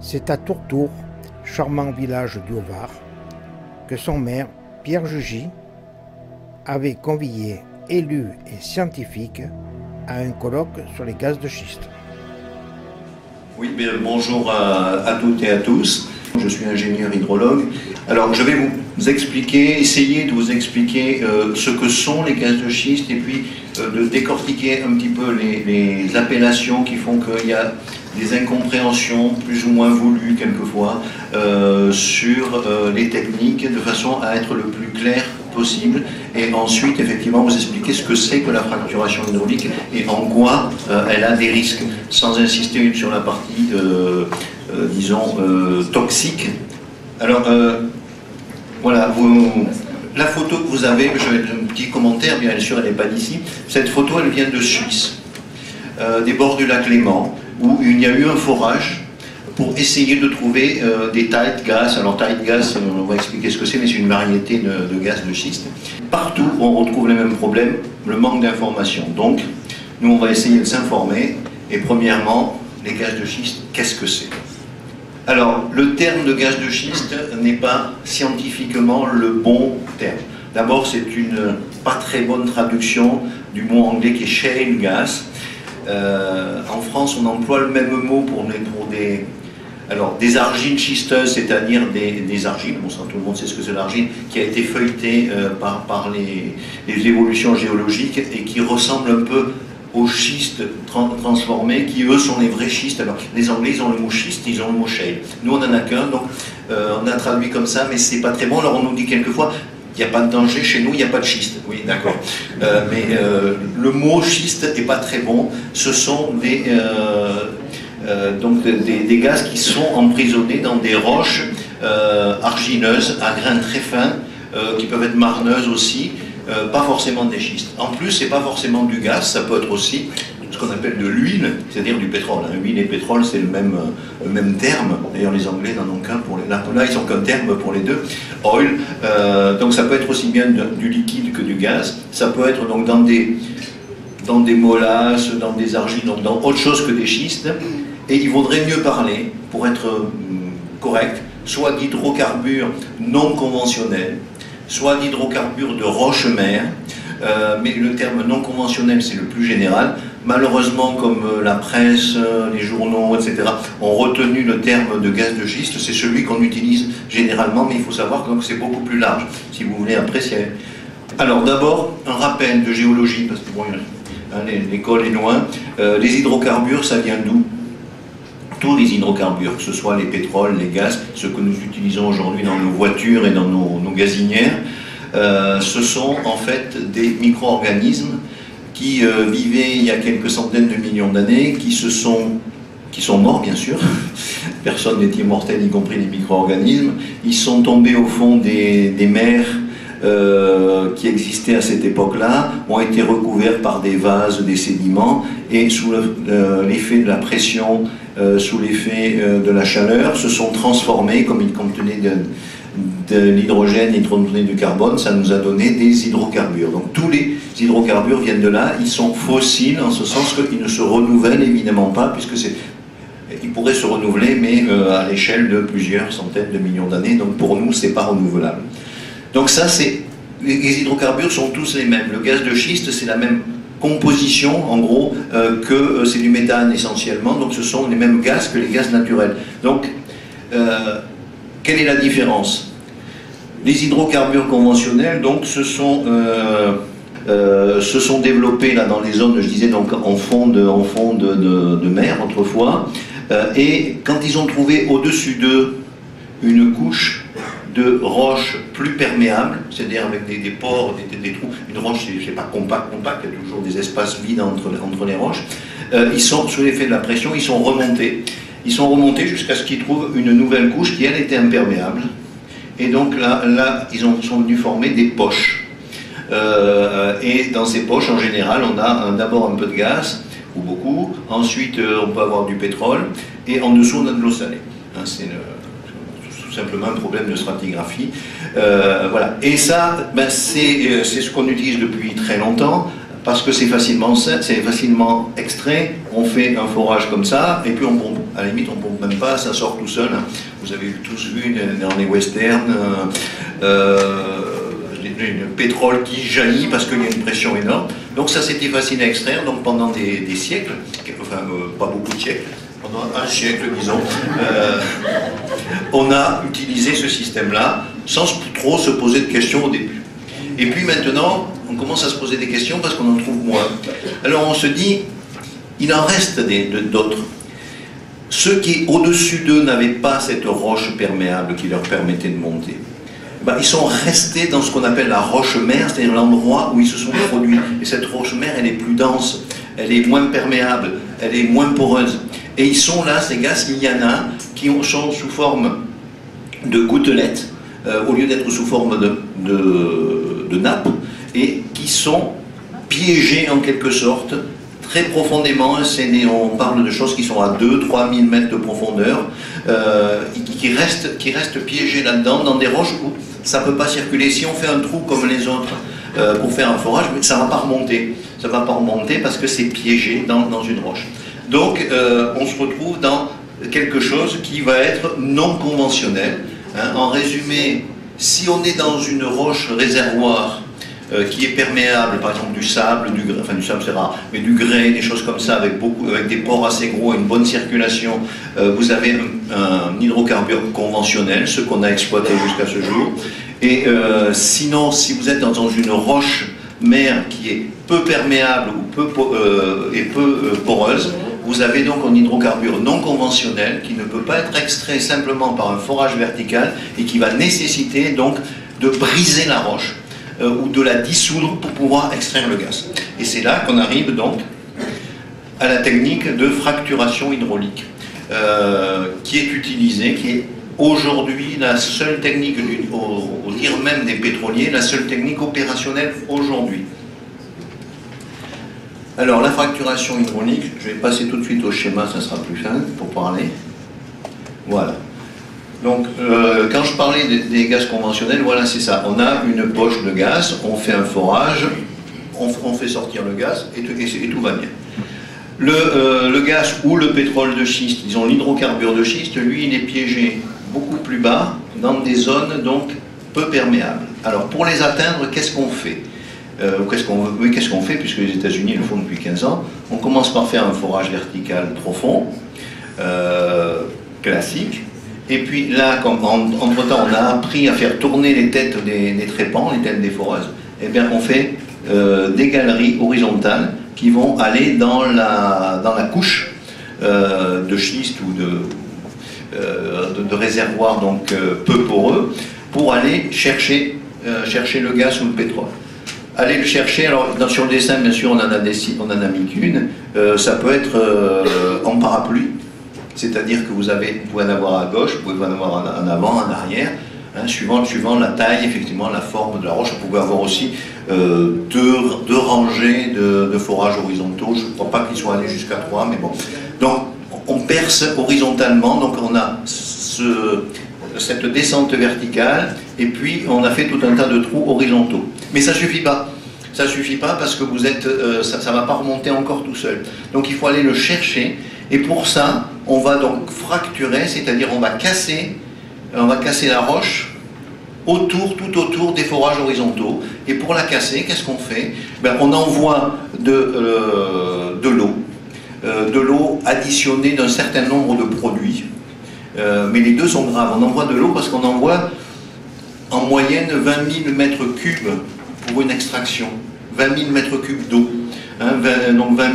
C'est à Tourtour, charmant village du Haut-Var, que son maire, Pierre Jugy, avait convié élus et scientifiques à un colloque sur les gaz de schiste. Oui, bien, bonjour à toutes et à tous. Je suis ingénieur hydrologue. Alors, je vais vous expliquer, essayer de vous expliquer ce que sont les gaz de schiste et puis de décortiquer un petit peu les appellations qui font qu'il y a des incompréhensions plus ou moins voulues quelquefois sur les techniques de façon à être le plus clair possible et ensuite effectivement vous expliquer ce que c'est que la fracturation hydraulique et en quoi elle a des risques sans insister sur la partie disons toxique. Alors voilà, la photo que vous avez, je vais un petit commentaire, bien sûr elle n'est pas d'ici, cette photo elle vient de Suisse, des bords du lac Léman, où il y a eu un forage pour essayer de trouver des tight gas. Alors tight gas, on va expliquer ce que c'est, mais c'est une variété de gaz de schiste. Partout on retrouve les mêmes problèmes, le manque d'information. Donc nous on va essayer de s'informer, et premièrement, les gaz de schiste, qu'est-ce que c'est? Alors, le terme de gaz de schiste n'est pas scientifiquement le bon terme. D'abord, c'est une pas très bonne traduction du mot anglais qui est shale gas. En France, on emploie le même mot pour des argiles schisteuses, c'est-à-dire des argiles, bon, ça, tout le monde sait ce que c'est l'argile, qui a été feuilletée par les évolutions géologiques et qui ressemble un peu aux schistes transformés, qui eux sont les vrais schistes. Alors les Anglais ils ont le mot schiste, ils ont le mot shale. Nous on n'en a qu'un, donc on a traduit comme ça, mais c'est pas très bon. Alors on nous dit quelquefois, il n'y a pas de danger, chez nous il n'y a pas de schiste. Oui d'accord, mais le mot schiste n'est pas très bon. Ce sont des gaz qui sont emprisonnés dans des roches argileuses à grains très fins, qui peuvent être marneuses aussi. Pas forcément des schistes. En plus, c'est pas forcément du gaz, ça peut être aussi ce qu'on appelle de l'huile, c'est-à-dire du pétrole. Huile et pétrole, c'est le même terme. D'ailleurs, les Anglais n'en ont qu'un pour les... Là, ils n'ont qu'un terme pour les deux. Oil. Donc, ça peut être aussi bien du liquide que du gaz. Ça peut être donc dans des molasses, dans des argiles, donc dans autre chose que des schistes. Et il vaudrait mieux parler, pour être correct, soit d'hydrocarbures non conventionnels, soit d'hydrocarbures de roche-mer, mais le terme non conventionnel c'est le plus général. Malheureusement, comme la presse, les journaux, etc., ont retenu le terme de gaz de schiste, c'est celui qu'on utilise généralement, mais il faut savoir que c'est beaucoup plus large, si vous voulez apprécier. Alors d'abord, un rappel de géologie, parce que bon, l'école est loin. Les hydrocarbures, ça vient d'où? Tous les hydrocarbures, que ce soit les pétroles, les gaz, ce que nous utilisons aujourd'hui dans nos voitures et dans nos gazinières, ce sont en fait des micro-organismes qui vivaient il y a quelques centaines de millions d'années, qui sont morts bien sûr, personne n'est immortel y compris les micro-organismes, ils sont tombés au fond des mers qui existaient à cette époque-là, ont été recouverts par des vases, des sédiments, et sous l'effet de la pression, sous l'effet de la chaleur, se sont transformés, comme ils contenaient de l'hydrogène et ils contenaient du carbone, ça nous a donné des hydrocarbures. Donc tous les hydrocarbures viennent de là, ils sont fossiles en ce sens qu'ils ne se renouvellent évidemment pas, puisque ils pourraient se renouveler, mais à l'échelle de plusieurs centaines de millions d'années, donc pour nous, c'est pas renouvelable. Donc ça, les hydrocarbures sont tous les mêmes. Le gaz de schiste, c'est la même composition, en gros, que c'est du méthane essentiellement, donc ce sont les mêmes gaz que les gaz naturels. Donc, quelle est la différence? Les hydrocarbures conventionnels, donc, se sont développés là dans les zones, je disais, donc en fond de mer autrefois, et quand ils ont trouvé au-dessus d'eux une couche de roches plus perméables, c'est-à-dire avec des pores, des trous, une roche, c'est pas compact, il y a toujours des espaces vides entre les roches, ils sont, sous l'effet de la pression, ils sont remontés jusqu'à ce qu'ils trouvent une nouvelle couche qui, elle, était imperméable, et donc là ils sont venus former des poches, et dans ces poches, en général, on a d'abord un peu de gaz, ou beaucoup, ensuite on peut avoir du pétrole, et en dessous on a de l'eau salée, hein, c'est tout simplement un problème de stratigraphie. Voilà. Et ça, ben, c'est ce qu'on utilise depuis très longtemps. parce que c'est facilement extrait. On fait un forage comme ça, et puis on pompe. À la limite, on pompe même pas, ça sort tout seul. Vous avez tous vu dans les westerns le pétrole qui jaillit parce qu'il y a une pression énorme. Donc ça, c'était facile à extraire. Donc pendant des siècles, enfin pas beaucoup de siècles, pendant un siècle, disons, on a utilisé ce système-là sans trop se poser de questions au début. Et puis maintenant, on commence à se poser des questions parce qu'on en trouve moins. Alors on se dit, il en reste d'autres. Ceux qui, au-dessus d'eux, n'avaient pas cette roche perméable qui leur permettait de monter, ben, ils sont restés dans ce qu'on appelle la roche-mère, c'est-à-dire l'endroit où ils se sont produits. Et cette roche-mère, elle est plus dense, elle est moins perméable, elle est moins poreuse. Et ils sont là, ces gaz, il y en a qui sont sous forme de gouttelettes, au lieu d'être sous forme de nappe, et qui sont piégés en quelque sorte, très profondément. On parle de choses qui sont à 2-3 000 mètres de profondeur, qui restent piégés là-dedans, dans des roches où ça ne peut pas circuler. Si on fait un trou comme les autres pour faire un forage, ça ne va pas remonter. Ça ne va pas remonter parce que c'est piégé dans une roche. Donc on se retrouve dans quelque chose qui va être non conventionnel. Hein. En résumé, si on est dans une roche réservoir qui est perméable, par exemple du sable, du grès, enfin du sable c'est rare, mais du grès, des choses comme ça, avec des pores assez gros et une bonne circulation, vous avez un hydrocarbure conventionnel, ce qu'on a exploité jusqu'à ce jour. Et sinon, si vous êtes dans une roche mer qui est peu perméable ou peu poreuse, vous avez donc un hydrocarbure non conventionnel qui ne peut pas être extrait simplement par un forage vertical et qui va nécessiter donc de briser la roche ou de la dissoudre pour pouvoir extraire le gaz. Et c'est là qu'on arrive donc à la technique de fracturation hydraulique qui est utilisée, qui est aujourd'hui la seule technique, au dire même des pétroliers, la seule technique opérationnelle aujourd'hui. Alors la fracturation hydraulique, je vais passer tout de suite au schéma, ça sera plus simple pour parler. Voilà. Donc quand je parlais des gaz conventionnels, voilà c'est ça. On a une poche de gaz, on fait un forage, on fait sortir le gaz et tout va bien. Le gaz ou le pétrole de schiste, disons l'hydrocarbure de schiste, lui il est piégé beaucoup plus bas dans des zones donc peu perméables. Alors pour les atteindre, qu'est-ce qu'on fait? Qu'est-ce qu'on fait, puisque les États-Unis le font depuis 15 ans? On commence par faire un forage vertical profond, classique, et puis là, entre-temps, on a appris à faire tourner les têtes des trépans, les têtes des foreuses, et bien on fait des galeries horizontales qui vont aller dans la couche de schiste ou de réservoirs donc peu poreux, pour aller chercher le gaz ou le pétrole. Aller le chercher, alors sur le dessin bien sûr on en a mis qu'une, ça peut être en parapluie, c'est-à-dire que vous pouvez en avoir à gauche, vous pouvez en avoir en avant, en arrière, hein, suivant la taille, effectivement la forme de la roche. Vous pouvez avoir aussi deux rangées de forages horizontaux, je ne crois pas qu'ils soient allés jusqu'à 3, mais bon. Donc on perce horizontalement, donc on a cette descente verticale, et puis on a fait tout un tas de trous horizontaux. Mais ça ne suffit pas. Ça ne suffit pas parce que ça ne va pas remonter encore tout seul. Donc il faut aller le chercher, et pour ça, on va donc fracturer, c'est-à-dire on va casser la roche tout autour des forages horizontaux. Et pour la casser, qu'est-ce qu'on fait? Ben, on envoie de l'eau additionnée d'un certain nombre de produits. Mais les deux sont graves. On envoie de l'eau parce qu'on envoie en moyenne 20 000 mètres cubes pour une extraction. 20 000 mètres cubes d'eau. Hein, donc 20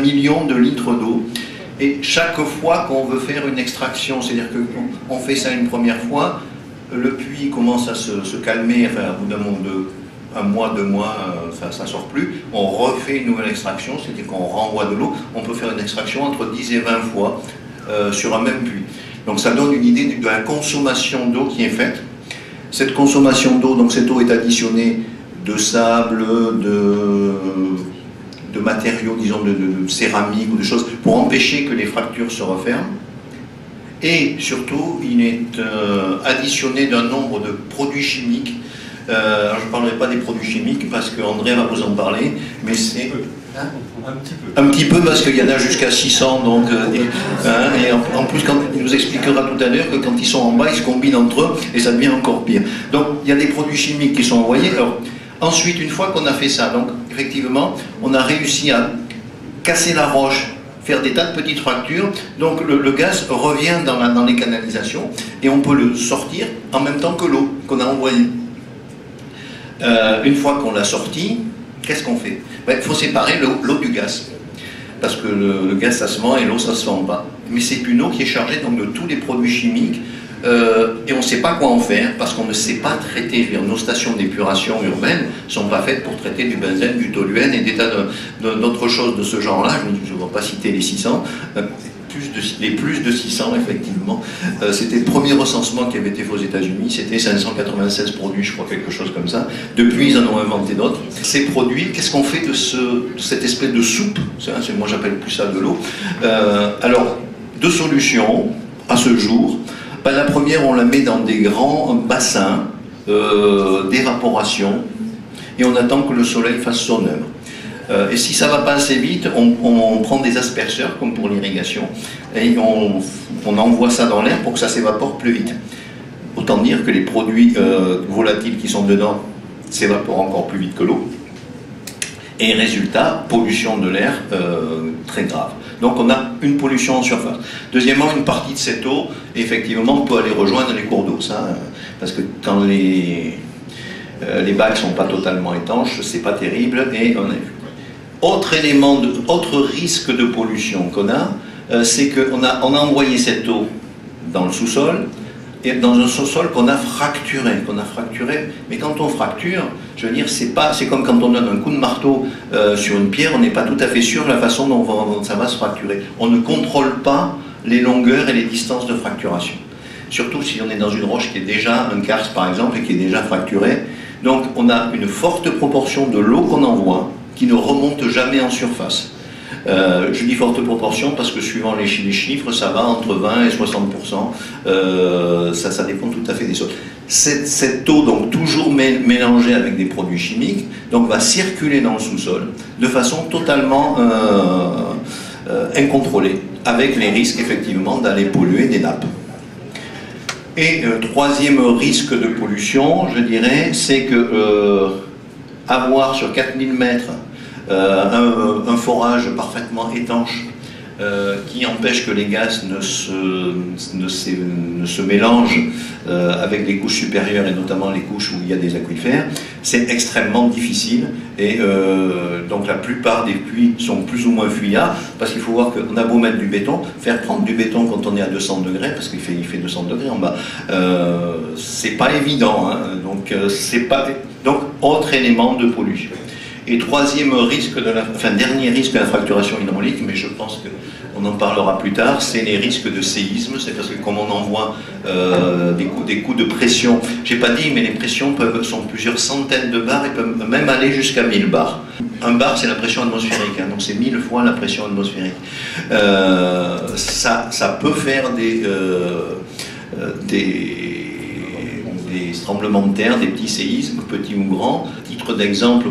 millions de litres d'eau. Et chaque fois qu'on veut faire une extraction, c'est-à-dire qu'on fait ça une première fois, le puits commence à se calmer, enfin, au bout un mois, 2 mois, ça ne sort plus. On refait une nouvelle extraction, c'est-à-dire qu'on renvoie de l'eau. On peut faire une extraction entre 10 et 20 fois sur un même puits. Donc ça donne une idée de la consommation d'eau qui est faite. Cette consommation d'eau, donc cette eau est additionnée de sable, de matériaux, disons de céramique ou de choses, pour empêcher que les fractures se referment. Et surtout, il est additionné d'un nombre de produits chimiques Alors, je ne parlerai pas des produits chimiques parce qu'André va vous en parler, mais c'est... Un petit peu parce qu'il y en a jusqu'à 600, donc, et en plus quand il nous expliquera tout à l'heure que quand ils sont en bas, ils se combinent entre eux et ça devient encore pire. Donc il y a des produits chimiques qui sont envoyés. Alors, ensuite, une fois qu'on a fait ça, donc effectivement, on a réussi à casser la roche, faire des tas de petites fractures, donc le gaz revient dans les canalisations et on peut le sortir en même temps que l'eau qu'on a envoyée. Une fois qu'on l'a sorti, qu'est-ce qu'on fait? Il faut séparer l'eau du gaz, parce que le gaz ça se vend et l'eau ça se vend pas. Mais c'est une eau qui est chargée donc, de tous les produits chimiques et on ne sait pas quoi en faire parce qu'on ne sait pas traiter. Nos stations d'épuration urbaines ne sont pas faites pour traiter du benzène, du toluène et des tas d'autres choses de ce genre-là. Je ne vais pas citer les 600. Les plus de 600 effectivement. C'était le premier recensement qui avait été fait aux États-Unis, c'était 596 produits, je crois, quelque chose comme ça. Depuis, ils en ont inventé d'autres. Ces produits, qu'est-ce qu'on fait de cette espèce de soupe? Moi, j'appelle plus ça de l'eau. Alors, deux solutions à ce jour. La première, on la met dans des grands bassins d'évaporation et on attend que le soleil fasse son œuvre. Et si ça ne va pas assez vite, on prend des asperceurs, comme pour l'irrigation, et on envoie ça dans l'air pour que ça s'évapore plus vite. Autant dire que les produits volatiles qui sont dedans s'évaporent encore plus vite que l'eau. Et résultat, pollution de l'air très grave. Donc on a une pollution en surface. Deuxièmement, une partie de cette eau, effectivement, peut aller rejoindre les cours d'eau. Parce que quand les bacs ne sont pas totalement étanches, c'est pas terrible, et on a vu. Autre risque de pollution qu'on a, c'est qu'on a envoyé cette eau dans le sous-sol, et dans un sous-sol qu'on a fracturé. Mais quand on fracture, je veux dire, c'est comme quand on donne un coup de marteau sur une pierre, on n'est pas tout à fait sûr de la façon dont ça va se fracturer. On ne contrôle pas les longueurs et les distances de fracturation. Surtout si on est dans une roche qui est déjà un karst par exemple, et qui est déjà fracturée. Donc on a une forte proportion de l'eau qu'on envoie, qui ne remonte jamais en surface. Je dis forte proportion parce que suivant les chiffres, ça va entre 20 et 60%. Ça dépend tout à fait des sols. Cette eau, donc toujours mélangée avec des produits chimiques, donc va circuler dans le sous-sol de façon totalement incontrôlée, avec les risques effectivement d'aller polluer des nappes. Et troisième risque de pollution, je dirais, c'est que avoir sur 4000 mètres un forage parfaitement étanche qui empêche que les gaz ne se mélangent avec les couches supérieures et notamment les couches où il y a des aquifères, c'est extrêmement difficile et donc la plupart des puits sont plus ou moins fuyables parce qu'il faut voir qu'on a beau mettre du béton, faire prendre du béton quand on est à 200 degrés, parce qu'il fait 200 degrés en bas, c'est pas évident, hein, donc autre élément de pollution. Et troisième risque dernier risque de la fracturation hydraulique, mais je pense qu'on en parlera plus tard, c'est les risques de séisme. C'est parce que comme on envoie des coups de pression, j'ai pas dit, mais les pressions sont plusieurs centaines de bars et peuvent même aller jusqu'à 1000 bars. Un bar, c'est la pression atmosphérique, hein, donc c'est 1000 fois la pression atmosphérique. Ça peut faire des tremblements de terre, des petits séismes, petits ou grands. Titre d'exemple,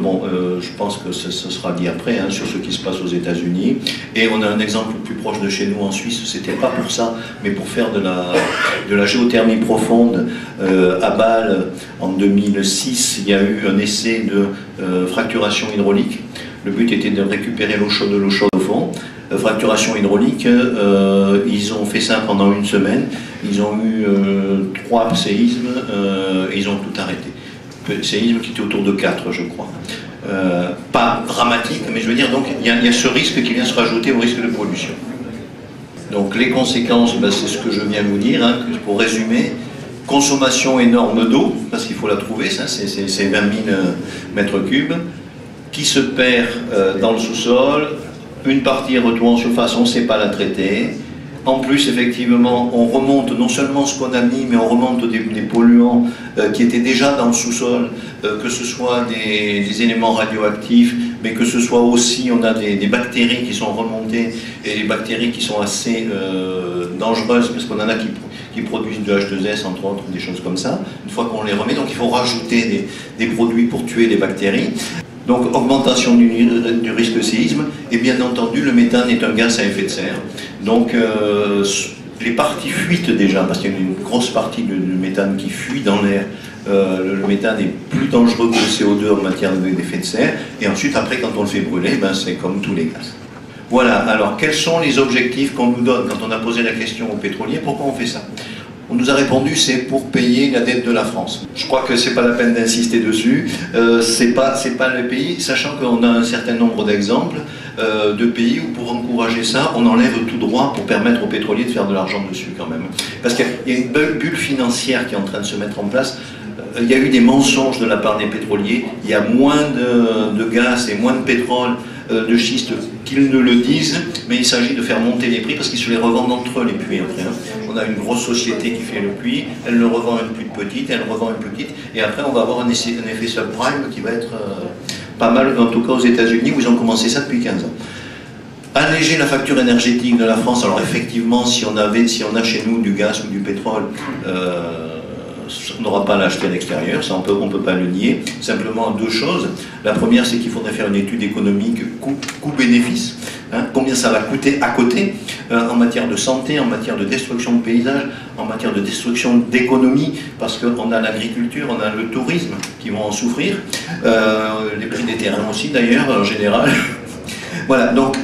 je pense que ce sera dit après, hein, sur ce qui se passe aux États-Unis. Et on a un exemple plus proche de chez nous en Suisse, c'était pas pour ça, mais pour faire de la géothermie profonde à Bâle en 2006, il y a eu un essai de fracturation hydraulique. Le but était de récupérer l'eau chaude au fond. Fracturation hydraulique, ils ont fait ça pendant une semaine, ils ont eu 3 séismes, et ils ont tout arrêté. Séismes qui étaient autour de 4, je crois. Pas dramatique, mais je veux dire, donc il y a ce risque qui vient se rajouter au risque de pollution. Donc les conséquences, c'est ce que je viens de vous dire, hein, pour résumer. Consommation énorme d'eau, parce qu'il faut la trouver, c'est 20 000 mètres cubes, qui se perd dans le sous-sol. Une partie retourne en surface, on ne sait pas la traiter. En plus, effectivement, on remonte non seulement ce qu'on a mis, mais on remonte des polluants qui étaient déjà dans le sous-sol, que ce soit des éléments radioactifs, mais que ce soit aussi, on a des bactéries qui sont remontées, et des bactéries qui sont assez dangereuses, parce qu'on en a qui qui produisent de H2S, entre autres, des choses comme ça. Une fois qu'on les remet, donc il faut rajouter des produits pour tuer les bactéries. Donc augmentation du risque de séisme, et bien entendu le méthane est un gaz à effet de serre. Donc les parties fuitent déjà, parce qu'il y a une grosse partie du méthane qui fuit dans l'air. Le méthane est plus dangereux que le CO2 en matière d'effet de serre, et ensuite après quand on le fait brûler, ben, c'est comme tous les gaz. Voilà, alors quels sont les objectifs qu'on nous donne quand on a posé la question aux pétroliers, pourquoi on fait ça? On nous a répondu c'est pour payer la dette de la France. Je crois que c'est pas la peine d'insister dessus. C'est pas le pays, sachant qu'on a un certain nombre d'exemples de pays où pour encourager ça, on enlève tout droit pour permettre aux pétroliers de faire de l'argent dessus quand même. Parce qu'il y a une bulle financière qui est en train de se mettre en place. Il y a eu des mensonges de la part des pétroliers. Il y a moins de gaz et moins de pétrole de schiste qu'ils ne le disent, mais il s'agit de faire monter les prix parce qu'ils se les revendent entre eux les puits après. On a une grosse société qui fait le puits, elle le revend à une plus petite, elle revend une plus petite, et après on va avoir un effet subprime qui va être pas mal, en tout cas aux États-Unis où ils ont commencé ça depuis 15 ans. Alléger la facture énergétique de la France, alors effectivement si on a chez nous du gaz ou du pétrole, on n'aura pas à l'acheter à l'extérieur, ça on peut pas le nier. Simplement deux choses. La première, c'est qu'il faudrait faire une étude économique coût-bénéfice. Combien ça va coûter à côté en matière de santé, en matière de destruction de paysages, en matière de destruction d'économie, parce qu'on a l'agriculture, on a le tourisme qui vont en souffrir, les prix des terrains aussi d'ailleurs en général. Voilà, donc,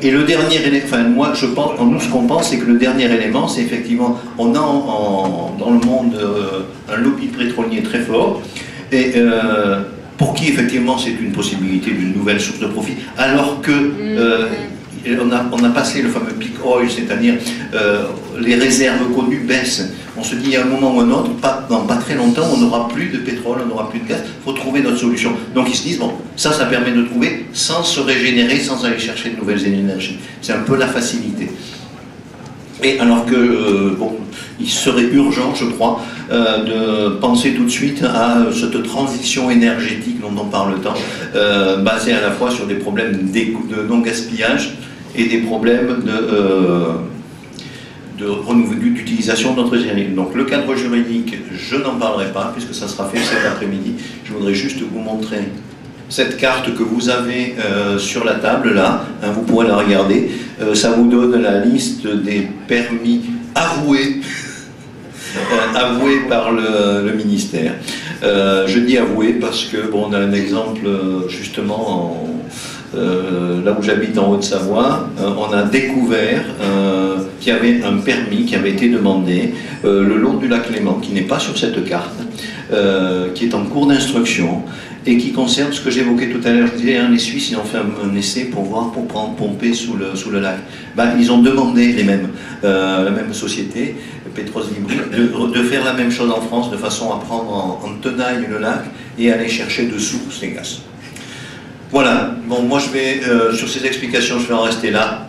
et le dernier élément, enfin moi je pense, nous ce qu'on pense c'est que le dernier élément c'est effectivement, on a dans le monde un lobby pétrolier très fort, et pour qui effectivement c'est une possibilité d'une nouvelle source de profit, alors que on a passé le fameux peak oil, c'est-à-dire les réserves connues baissent. On se dit à un moment ou à un autre, dans pas très longtemps, on n'aura plus de pétrole, on n'aura plus de gaz, il faut trouver notre solution. Donc ils se disent, bon, ça permet de trouver sans se régénérer, sans aller chercher de nouvelles énergies. C'est un peu la facilité. Et alors que, bon, il serait urgent, je crois, de penser tout de suite à cette transition énergétique dont on parle tant, basée à la fois sur des problèmes de non-gaspillage et des problèmes d'utilisation de notre énergie. Donc le cadre juridique, je n'en parlerai pas, puisque ça sera fait cet après-midi. Je voudrais juste vous montrer cette carte que vous avez sur la table, là, vous pourrez la regarder. Ça vous donne la liste des permis avoués, avoués par le ministère. Je dis avoués parce que, bon, on a un exemple, justement, là où j'habite en Haute-Savoie, on a découvert qu'il y avait un permis qui avait été demandé le long du lac Léman, qui n'est pas sur cette carte, qui est en cours d'instruction et qui concerne ce que j'évoquais tout à l'heure. Je disais, les Suisses, ils ont fait un essai pour voir, pour pomper sous le lac. Ben, ils ont demandé la même société, Petros Libri, de faire la même chose en France, de façon à prendre en tenaille le lac et aller chercher dessous ces gaz. Voilà, bon, moi je vais, sur ces explications, je vais en rester là.